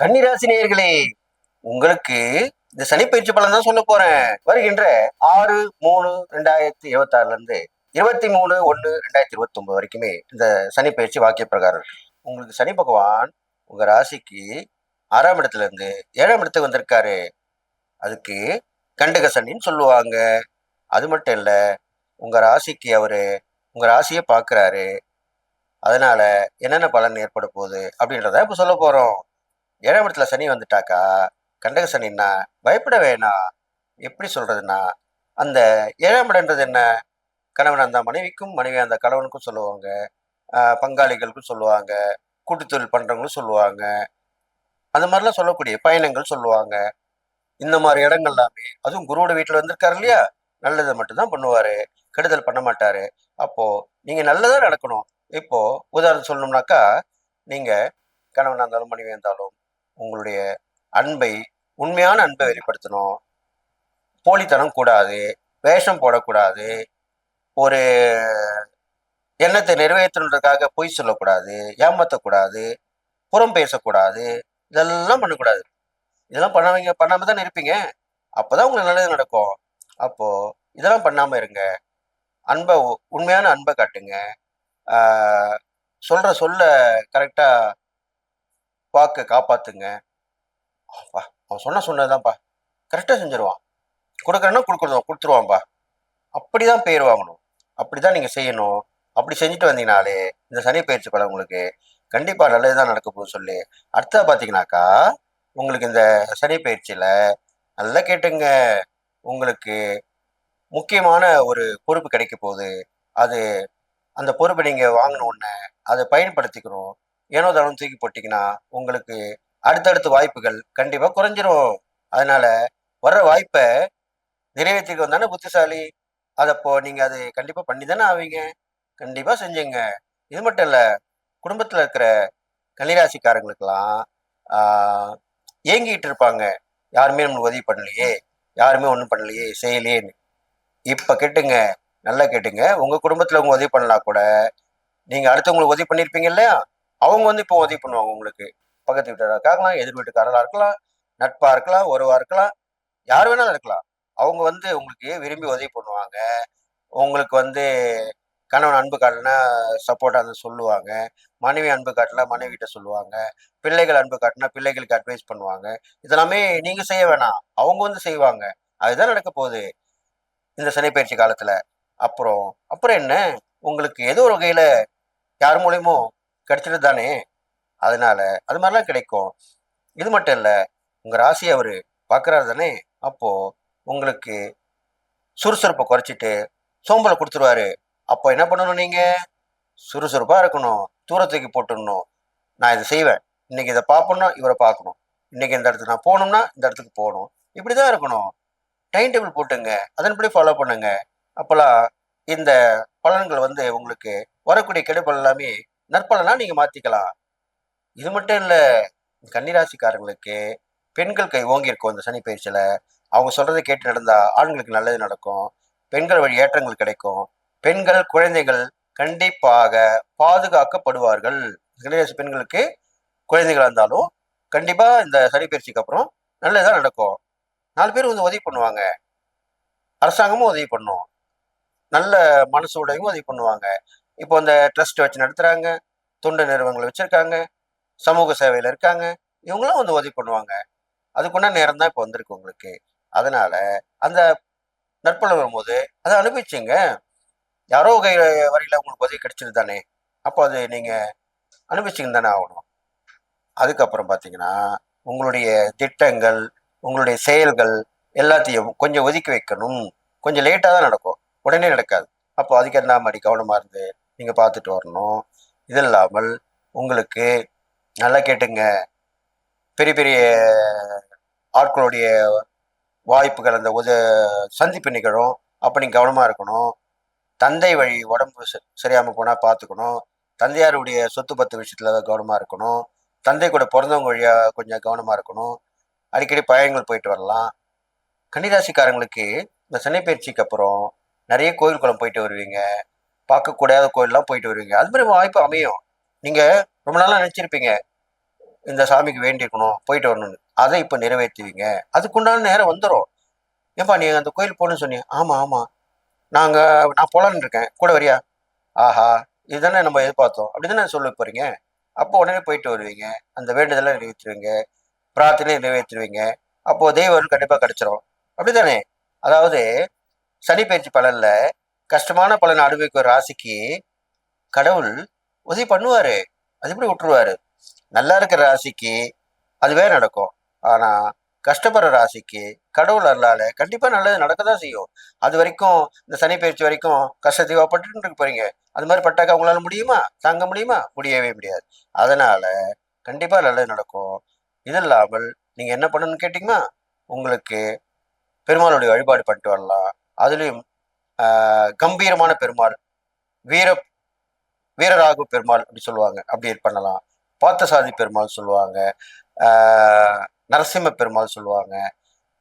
கன்னிராசி நேயர்களே, உங்களுக்கு இந்த சனிப்பெயர்ச்சி பலன் தான் சொல்ல போறேன். வருகின்ற 6/3/2026 இருந்து 23/1/2029 வரைக்குமே இந்த சனிப்பெயர்ச்சி வாக்கிய பிரகாரம் இருக்கு. உங்களுக்கு சனி பகவான் உங்க ராசிக்கு 6ஆம் இடத்துல இருந்து 7ஆம் இடத்துக்கு வந்திருக்காரு. அதுக்கு கண்டக சனின்னு சொல்லுவாங்க. அது மட்டும் இல்ல, உங்க ராசிக்கு அவரு உங்க ராசியை பார்க்கிறாரு. அதனால என்னென்ன பலன் ஏற்பட போகுது அப்படின்றத இப்ப சொல்ல போறோம். 7ஆம் இடத்துல சனி வந்துட்டாக்கா, கண்டக சனின்னா பயப்பட வேணாம். எப்படி சொல்றதுன்னா, அந்த 7ஆம் இடம்ன்றது என்ன? கணவன் அந்த மனைவிக்கும், மனைவி அந்த கணவனுக்கும் சொல்லுவாங்க. பங்காளிகளுக்கும் சொல்லுவாங்க. கூட்டுத்தொழில் பண்றவங்களும் சொல்லுவாங்க. அந்த மாதிரிலாம் சொல்லக்கூடிய பயணங்கள் சொல்லுவாங்க. இந்த மாதிரி இடங்கள் எல்லாமே அதுவும் குருவோட வீட்டுல வந்திருக்காரு இல்லையா? நல்லதை மட்டும்தான் பண்ணுவாரு. கெடுதல் பண்ண மாட்டாரு. அப்போ நீங்க நல்லதா நடக்கணும். இப்போ உதாரணம் சொல்லணும்னாக்கா, நீங்க கணவனா இருந்தாலும் மனைவியா இருந்தாலும் உங்களுடைய அன்பை உண்மையான அன்பை வெளிப்படுத்தணும். போலித்தனம் கூடாது. வேஷம் போடக்கூடாது. ஒரு எண்ணத்தை நிறைவேற்றணுன்றதுக்காக பொய் சொல்லக்கூடாது. ஏமாத்தக்கூடாது. புறம் பேசக்கூடாது. இதெல்லாம் பண்ணக்கூடாது. இதெல்லாம் பண்ணாம தானே இருப்பீங்க. அப்பதான் உங்களுக்கு நல்லது நடக்கும். அப்போ இதெல்லாம் பண்ணாம இருங்க. அன்பை உண்மையான அன்பை காட்டுங்க. ஆஹ் சொல்ற சொல்ல கரெக்டா வாக்க காப்பாத்துங்க. அவன் சொன்னதுதான்ப்பா, கரெக்டா செஞ்சிருவான். கொடுக்குறேன்னா கொடுத்துருவான்பா. அப்படிதான் பேர் வாங்கணும். அப்படிதான் நீங்க செய்யணும். அப்படி செஞ்சுட்டு வந்தீங்கனாலே இந்த சனி பயிற்சி பலன் உங்களுக்கு கண்டிப்பா நல்லதுதான் நடக்க போகுது சொல்லி அடுத்தா பாத்தீங்கன்னாக்கா, உங்களுக்கு இந்த சனி பயிற்சியில நல்லா கேட்டுங்க, உங்களுக்கு முக்கியமான ஒரு பொறுப்பு கிடைக்க போகுது. அது அந்த பொறுப்பை நீங்க வாங்கின உடனே அதை பயன்படுத்திக்கணும். ஏனோ தானோ தூக்கி போட்டீங்கன்னா உங்களுக்கு அடுத்தடுத்த வாய்ப்புகள் கண்டிப்பா குறைஞ்சிரும். அதனால வர்ற வாய்ப்பை நிறைவேற்றிட்டு வந்தானே புத்திசாலி. அதப்போ நீங்க அது கண்டிப்பா பண்ணி தானே ஆவீங்க. கண்டிப்பா செஞ்சுங்க. இது மட்டும் இல்ல, குடும்பத்துல இருக்கிற கன்னிராசிக்காரங்களுக்கெல்லாம் ஏங்கிட்டு இருப்பாங்க. யாருமே நம்மளுக்கு உதவி பண்ணலையே, யாருமே ஒன்றும் பண்ணலையே, செய்யலையேன்னு. இப்ப கேட்டுங்க, நல்லா கேட்டுங்க. உங்க குடும்பத்துல உங்க உதவி பண்ணலாம் கூட, நீங்க அடுத்தவங்களுக்கு உதவி பண்ணிருப்பீங்க இல்லையா? அவங்க வந்து இப்போ உதவி பண்ணுவாங்க உங்களுக்கு. பக்கத்து வீட்டாரா இருக்கலாம், எதிர் வீட்டுக்காரர்களா இருக்கலாம், நட்பா இருக்கலாம், உறவா இருக்கலாம், யார் வேணாலும் இருக்கலாம். அவங்க வந்து உங்களுக்கு விரும்பி உதவி பண்ணுவாங்க. உங்களுக்கு வந்து கணவன் அன்பு காட்டினா சப்போர்ட்டா அதை சொல்லுவாங்க. மனைவி அன்பு காட்டினா மனைவிட்ட சொல்லுவாங்க. பிள்ளைகள் அன்பு காட்டினா பிள்ளைகளுக்கு அட்வைஸ் பண்ணுவாங்க. இதெல்லாமே நீங்க செய்ய வேணாம். அவங்க வந்து செய்வாங்க. அதுதான் நடக்க போகுது இந்த சனிப்பயிற்சி காலத்துல. அப்புறம் அப்புறம் என்ன? உங்களுக்கு ஏதோ ஒரு வகையில யார் மூலியமோ கிடைச்சிட்டு தானே. அதனால அது மாதிரிலாம் கிடைக்கும். இது மட்டும் இல்ல, உங்க ராசியை அவரு பாக்குறாரு தானே. அப்போ உங்களுக்கு சுறுசுறுப்பை குறைச்சிட்டு சோம்பலை கொடுத்துருவாரு. அப்போ என்ன பண்ணணும் நீங்க? சுறுசுறுப்பா இருக்கணும். தூரத்துக்கு போட்டுடணும். நான் இதை செய்வேன். இன்னைக்கு இதை பார்ப்போம்னா இவரை பார்க்கணும். இன்னைக்கு இந்த இடத்துக்கு நான் போகணும்னா இந்த இடத்துக்கு போகணும். இப்படிதான் இருக்கணும். டைம் டேபிள் போட்டுங்க. அதன்படி ஃபாலோ பண்ணுங்க. அப்போல்லாம் இந்த பலன்கள் வந்து உங்களுக்கு வரக்கூடிய கெடுபல் எல்லாமே நற்பலனா நீங்க மாத்திக்கலாம். இது மட்டும் இல்ல, கன்னிராசிக்காரங்களுக்கு பெண்கள் கை ஓங்கி இருக்கும் இந்த சனி பயிற்சியில. அவங்க சொல்றதை கேட்டு நடந்தா ஆண்களுக்கு நல்லது நடக்கும். பெண்கள் வழி ஏற்றங்கள் கிடைக்கும். பெண்கள் குழந்தைகள் கண்டிப்பாக பாதுகாக்கப்படுவார்கள். கன்னிராசி பெண்களுக்கு குழந்தைகளா இருந்தாலும் கண்டிப்பா இந்த சனி பயிற்சிக்கு அப்புறம் நல்லதுதான் நடக்கும். 4 பேர் வந்து உதவி பண்ணுவாங்க. அரசாங்கமும் உதவி பண்ணும். நல்ல மனசோடையும் உதவி பண்ணுவாங்க. இப்போ இந்த ட்ரஸ்ட் வச்சு நடத்துறாங்க. தொண்டு நிறுவனங்கள் வச்சிருக்காங்க. சமூக சேவையில இருக்காங்க. இவங்களாம் வந்து உதவி பண்ணுவாங்க. அதுக்குண்டான நேரம் தான் இப்போ வந்திருக்கு உங்களுக்கு. அதனால அந்த நற்பலன் வரும்போது அதை அனுபவிச்சுங்க. யாரோ வரையில உங்களுக்கு உதவி கிடைச்சிட்டு தானே. அப்போ அது நீங்க அனுபவிச்சுங்க தானே ஆகணும். அதுக்கப்புறம் பார்த்தீங்கன்னா, உங்களுடைய திட்டங்கள், உங்களுடைய செயல்கள் எல்லாத்தையும் கொஞ்சம் ஒதுக்கி வைக்கணும். கொஞ்சம் லேட்டாக தான் நடக்கும். உடனே நடக்காது. அப்போ அதுக்கு என்ன மாதிரி கவனமா இருந்து நீங்க பார்த்துட்டு வரணும். இது இல்லாமல் உங்களுக்கு நல்லா கேட்டுங்க. பெரிய பெரிய ஆட்களுடைய வாய்ப்புகள் அந்த சந்திப்பு நிகழும். அப்போ நீங்க கவனமா இருக்கணும். தந்தை வழி உடம்பு சரியாம போனா பார்த்துக்கணும். தந்தையாருடைய சொத்து பத்து விஷயத்துல கவனமா இருக்கணும். தந்தை கூட பிறந்தவங்க வழியா கொஞ்சம் கவனமா இருக்கணும். அடிக்கடி பயணங்கள் போயிட்டு வரலாம். கன்னிராசிக்காரங்களுக்கு இந்த சனி பயிற்சிக்கு அப்புறம் நிறைய கோயில் குளம் போயிட்டு வருவீங்க. பார்க்கக்கூடாத கோயிலெலாம் போயிட்டு வருவீங்க. அது மாதிரி வாய்ப்பு அமையும். நீங்க ரொம்ப நாளா நினைச்சிருப்பீங்க, இந்த சாமிக்கு வேண்டியிருக்கணும், போயிட்டு வரணும்னு. அதை இப்போ நிறைவேற்றுவீங்க. அதுக்குண்டான நேரம் வந்துடும். ஏன்பா நீ அந்த கோயில் போகணும்னு சொன்னீங்க? ஆமா ஆமா, நான் போலான்னு இருக்கேன், கூட வரியா? ஆஹா, இதுதானே நம்ம எதிர்பார்த்தோம். அப்படிதானே சொல்ல போறீங்க. அப்போ உடனே போயிட்டு வருவீங்க. அந்த வேண்டுதலை நிறைவேற்றுவீங்க, பிரார்த்தனையை நிறைவேற்றுவீங்க. அப்போ தெய்வம் கண்டிப்பா கிடைச்சிரும். அப்படிதானே? அதாவது சனி பயிற்சி பலன்ல கஷ்டமான பலனை அனுபவிக்கிற ராசிக்கு கடவுள் உதவி பண்ணுவாரு. அது எப்படி விட்டுருவாரு? நல்லா இருக்கிற ராசிக்கு அதுவே நடக்கும். ஆனா கஷ்டப்படுற ராசிக்கு கடவுள் அருளால கண்டிப்பா நல்லது நடக்கதான் செய்யும். அது வரைக்கும் இந்த சனி பயிற்சி வரைக்கும் கஷ்டத்தை பட்டு இருக்க போறீங்க. அது மாதிரி பட்டாக்கா உங்களால முடியுமா? தாங்க முடியுமா? முடியவே முடியாது. அதனால கண்டிப்பா நல்லது நடக்கும். இது இல்லாமல் நீங்க என்ன பண்ணணும்னு கேட்டீங்கன்னா, உங்களுக்கு பெருமாளுடைய வழிபாடு பண்ணிட்டு வரலாம். அதுலயும் கம்பீரமான பெருமாள், வீர வீரராகு பெருமாள் அப்படி சொல்லுவாங்க, அப்படி பண்ணலாம். பார்த்தசாதி பெருமாள் சொல்லுவாங்க, நரசிம்ம பெருமாள் சொல்லுவாங்க.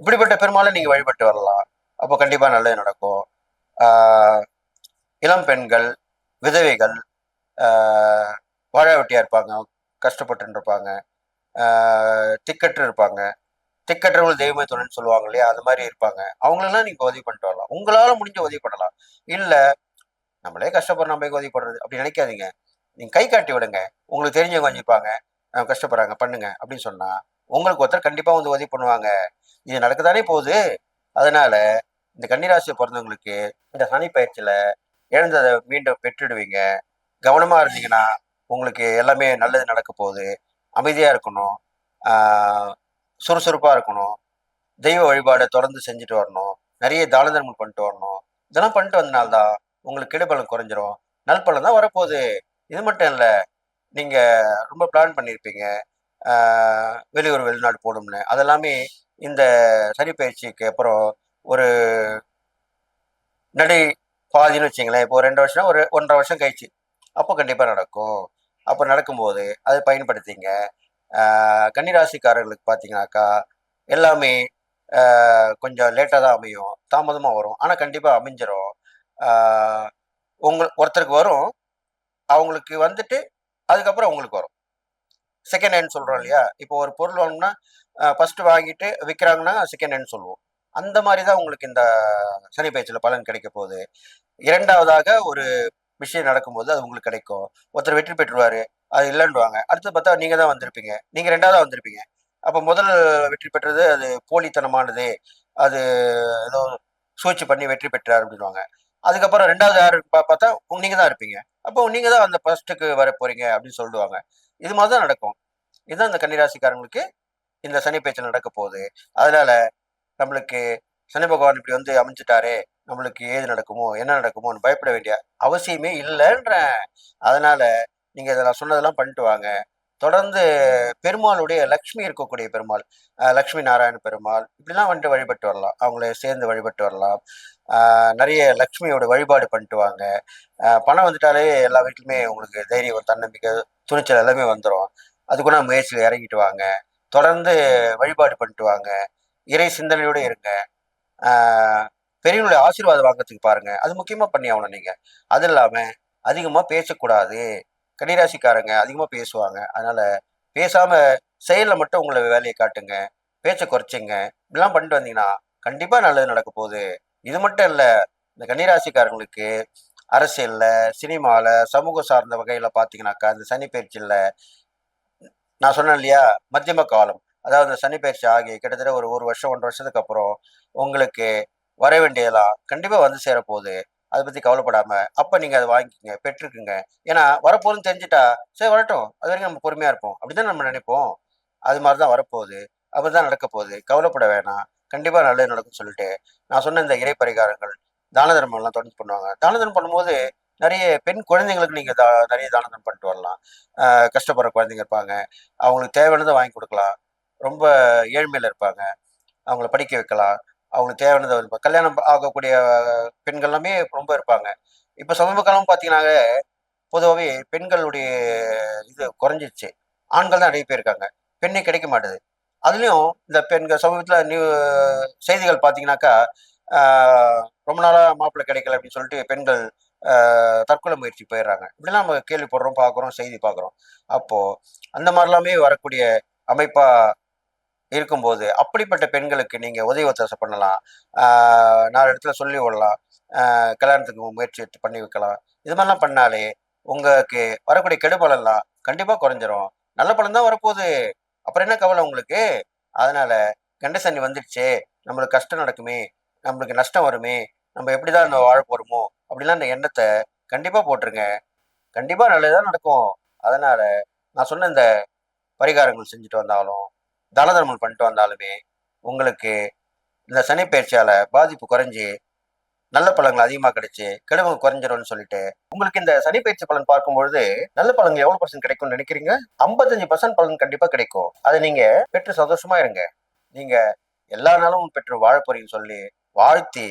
இப்படிப்பட்ட பெருமாளை நீங்க வழிபட்டு வரலாம். அப்போ கண்டிப்பா நல்லது நடக்கும். இளம் பெண்கள், விதவைகள், வாழ வெட்டியா இருப்பாங்க, கஷ்டப்பட்டு இருப்பாங்க, திக்கற்று இருப்பாங்க, திக்கற்றவர்கள் தெய்வமே துணைன்னு சொல்லுவாங்க இல்லையா, அது மாதிரி இருப்பாங்க. அவங்களெல்லாம் நீங்க உதவி பண்ணிட்டு வரலாம். உங்களால முடிஞ்ச உதவி பண்ணலாம். இல்ல நம்மளே கஷ்டப்படுற நம்ம உதவி பண்றது அப்படி நினைக்காதீங்க. நீங்க கை காட்டி விடுங்க. உங்களுக்கு தெரிஞ்சவங்க கொஞ்சம் இருப்பாங்க, கஷ்டப்படுறாங்க பண்ணுங்க அப்படின்னு சொன்னா உங்களுக்கு ஒருத்தர் கண்டிப்பா வந்து உதவி பண்ணுவாங்க. இது நடக்கத்தானே போகுது. அதனால இந்த கன்னிராசியை பிறந்தவங்களுக்கு இந்த சனி பயிற்சியில இழந்ததை மீண்டும் பெற்றுடுவீங்க. கவனமா இருந்தீங்கன்னா உங்களுக்கு எல்லாமே நல்லது நடக்க போகுது. அமைதியா இருக்கணும், சுறுசுறுப்பா இருக்கணும், தெய்வ வழிபாடை தொடர்ந்து செஞ்சுட்டு வரணும், நிறைய தான தர்மம் பண்ணிட்டு வரணும். இதெல்லாம் பண்ணிட்டு வந்தனால்தான் உங்களுக்கு கெடுபலம் குறைஞ்சிரும், நல்பலம் தான் வரப்போகுது. இது மட்டும் இல்லை, நீங்க ரொம்ப பிளான் பண்ணியிருப்பீங்க வெளியூர் வெளிநாடு போகணும்னு. அதெல்லாமே இந்த சனி பயிற்சிக்கு அப்புறம் ஒரு நடை பாதின்னு வச்சிங்களேன். இப்போ 2 வருஷம் ஒரு 1.5 வருஷம் கழிச்சு அப்போ கண்டிப்பாக நடக்கும். அப்போ நடக்கும்போது அதை பயன்படுத்திங்க. கன்னிராசிக்காரர்களுக்கு பார்த்தீங்கன்னாக்கா எல்லாமே கொஞ்சம் லேட்டாக தான் அமையும், தாமதமாக வரும். ஆனால் கண்டிப்பாக அமைஞ்சிரும். ஒருத்தருக்கு வரும், அவங்களுக்கு வந்துட்டு அதுக்கப்புறம் உங்களுக்கு வரும். செகண்ட் ஹேண்ட் சொல்கிறோம் இல்லையா? இப்போ ஒரு பொருள் வாங்கினா ஃபஸ்ட்டு வாங்கிட்டு விற்கிறாங்கன்னா செகண்ட் ஹேண்ட் சொல்லுவோம். அந்த மாதிரி தான் உங்களுக்கு இந்த சனி பயிற்சியில் பலன் கிடைக்க போகுது. இரண்டாவதாக ஒரு விஷயம் நடக்கும்போது அது உங்களுக்கு கிடைக்கும். ஒருத்தர் வெற்றி பெற்றுருவாரு, அது இல்லைன்னுவாங்க. அடுத்து பார்த்தா நீங்க தான் வந்திருப்பீங்க, நீங்க ரெண்டாவதா வந்திருப்பீங்க. அப்போ முதல் வெற்றி பெற்றது அது போலித்தனமானது, அது ஏதோ சூழ்ச்சி பண்ணி வெற்றி பெற்றார் அப்படின்வாங்க. அதுக்கப்புறம் ரெண்டாவது யாரு பார்த்தா நீங்க தான் இருப்பீங்க. அப்போ நீங்க தான் அந்த ஃபர்ஸ்ட்டுக்கு வர போறீங்க அப்படின்னு சொல்லுவாங்க. இது மாதிரி தான் நடக்கும். இதுதான் இந்த கன்னிராசிக்காரங்களுக்கு இந்த சனி பயிற்சி நடக்க போகுது. அதனால நம்மளுக்கு சனி பகவான் இப்படி வந்து அமைஞ்சிட்டாரே, நம்மளுக்கு ஏது நடக்குமோ என்ன நடக்குமோன்னு பயப்பட வேண்டிய அவசியமே இல்லைன்றேன். அதனால நீங்க இதெல்லாம் சொன்னதெல்லாம் பண்ணிட்டு வாங்க. தொடர்ந்து பெருமாளுடைய லக்ஷ்மி இருக்கக்கூடிய பெருமாள், லக்ஷ்மி நாராயண பெருமாள் இப்படிலாம் வந்துட்டு வழிபட்டு வரலாம். அவங்கள சேர்ந்து வழிபட்டு வரலாம். நிறைய லக்ஷ்மியோட வழிபாடு பண்ணிட்டு வாங்க. பணம் வந்துட்டாலே எல்லா வீட்லையுமே உங்களுக்கு தைரியம், தன்னம்பிக்கை, துணிச்சல் எல்லாமே வந்துடும். அதுக்குள்ள முயற்சியில் இறங்கிட்டு வாங்க. தொடர்ந்து வழிபாடு பண்ணிட்டு வாங்க. இறை சிந்தனையோட இருங்க. பெரியவங்களுடைய ஆசீர்வாதம் வாங்குறதுக்கு பாருங்க. அது முக்கியமா பண்ணி ஆகணும் நீங்க. அது இல்லாம அதிகமா பேசக்கூடாது. கன்னிராசிக்காரங்க அதிகமா பேசுவாங்க. அதனால பேசாம செயல்ல மட்டும் உங்கள வேலையை காட்டுங்க. பேச்ச குறைச்சுங்க. இப்படிலாம் பண்ணிட்டு வந்தீங்கன்னா கண்டிப்பா நல்லது நடக்க போகுது. இது மட்டும் இல்ல, இந்த கன்னிராசிக்காரங்களுக்கு அரசியல்ல, சினிமால, சமூகம் சார்ந்த வகையில பார்த்தீங்கன்னாக்கா, இந்த சனி பயிற்சியில நான் சொன்னேன் இல்லையா? மத்தியம காலம். அதாவது இந்த சனி பயிற்சி ஆகி கிட்டத்தட்ட ஒரு 1 வருஷம், 1 1/2 வருஷத்துக்கு அப்புறம் உங்களுக்கு வர வேண்டியதெல்லாம் கண்டிப்பா வந்து சேரப்போகுது. அத பத்தி கவலைப்படாம, அப்ப நீங்க அத வாங்கிக்கங்க, பெற்றுக்குங்க. ஏன்னா வரப்போகுதுன்னு தெரிஞ்சுட்டா, சரி வரட்டும். அதுவரைக்கும் நம்ம பொறுமையா இருப்போம். அப்படித்தானே நம்ம நினைப்போம். அது மாரி தான் வரப்போகுது. அப்படிதான் நடக்க போகுது. கவலைப்பட வேணாம். கண்டிப்பா நல்லது நடக்கும்னு சொல்லிட்டு, நான் சொன்ன இந்த இறை பரிகாரங்கள், தான தர்மம்லாம் தொடர்ந்து பண்ணுவாங்க. தான தர்மம் பண்ணும்போது நெறைய பெண் குழந்தைங்களுக்கு நீங்க நெறைய தான தர்மம் பண்ணிட்டு வரலாம். கஷ்டப்படுற குழந்தைங்க இருப்பாங்க. அவங்களுக்கு தேவையானத வாங்கி குடுக்கலாம். ரொம்ப ஏழ்மையில இருப்பாங்க, அவங்கள படிக்க வைக்கலாம். அவங்களுக்கு தேவையானத கல்யாணம் ஆகக்கூடிய பெண்கள் எல்லாமே ரொம்ப இருப்பாங்க. இப்ப சமீப காலம் பார்த்தீங்கன்னாங்க, பொதுவாவே பெண்களுடைய இது குறைஞ்சிருச்சு. ஆண்கள் தான் நெறைய பேர் இருக்காங்க. பெண்ணே கிடைக்க மாட்டுது. அதுலயும் இந்த பெண்கள் சமீபத்தில செய்திகள் பார்த்தீங்கன்னாக்கா, ஆ ரொம்ப நாளா மாப்பிள்ளை கிடைக்கல அப்படின்னு சொல்லிட்டு பெண்கள் தற்கொலை முயற்சி போயிடுறாங்க. இப்படிலாம் நம்ம கேள்விப்படுறோம், பார்க்குறோம், செய்தி பார்க்குறோம். அப்போ அந்த மாதிரிலாமே வரக்கூடிய அமைப்பா இருக்கும்போது, அப்படிப்பட்ட பெண்களுக்கு நீங்க உதவி ஒத்தாசை பண்ணலாம். 4 இடத்துல சொல்லி விடலாம். கல்யாணத்துக்கு முயற்சி எடுத்து பண்ணி வைக்கலாம். இது மாதிரிலாம் பண்ணாலே, உங்களுக்கு வரக்கூடிய கெடு பலன்லாம் கண்டிப்பா குறைஞ்சிரும். நல்ல பலன் தான் வரப்போகுது. அப்புறம் என்ன கவலை உங்களுக்கு? அதனால கண்ட சனி வந்துடுச்சே, நம்மளுக்கு கஷ்டம் நடக்குமே, நம்மளுக்கு நஷ்டம் வருமே, நம்ம எப்படிதான் இந்த வாழ போறோமோ, அப்படிலாம் அந்த எண்ணத்த கண்டிப்பா போட்டுருங்க. கண்டிப்பா நல்லது தான் நடக்கும். அதனால நான் சொன்ன இந்த பரிகாரங்கள் செஞ்சுட்டு வந்தாலும், தான தர்மம் பண்ணிட்டு வந்தாலுமே, உங்களுக்கு இந்த சனி பெயர்ச்சியால பாதிப்பு குறைஞ்சு, நல்ல பலன்கள் அதிகமா கிடைச்சு, கெடுபலன் குறைஞ்சிரும்னு சொல்லிட்டு, உங்களுக்கு இந்த சனி பெயர்ச்சி பலன் பார்க்கும்பொழுது, நல்ல பலன்கள் எவ்வளவு % கிடைக்கும்னு நினைக்கிறீங்க? 55% பலன் கண்டிப்பா கிடைக்கும். அத நீங்க பெற்று சந்தோஷமா இருங்க. நீங்க எல்லா நலமும் பெற்று வாழப் போறீங்கன்னு சொல்லி வாழ்த்தி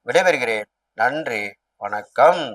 விடைபெறுகிறேன். நன்றி. வணக்கம்.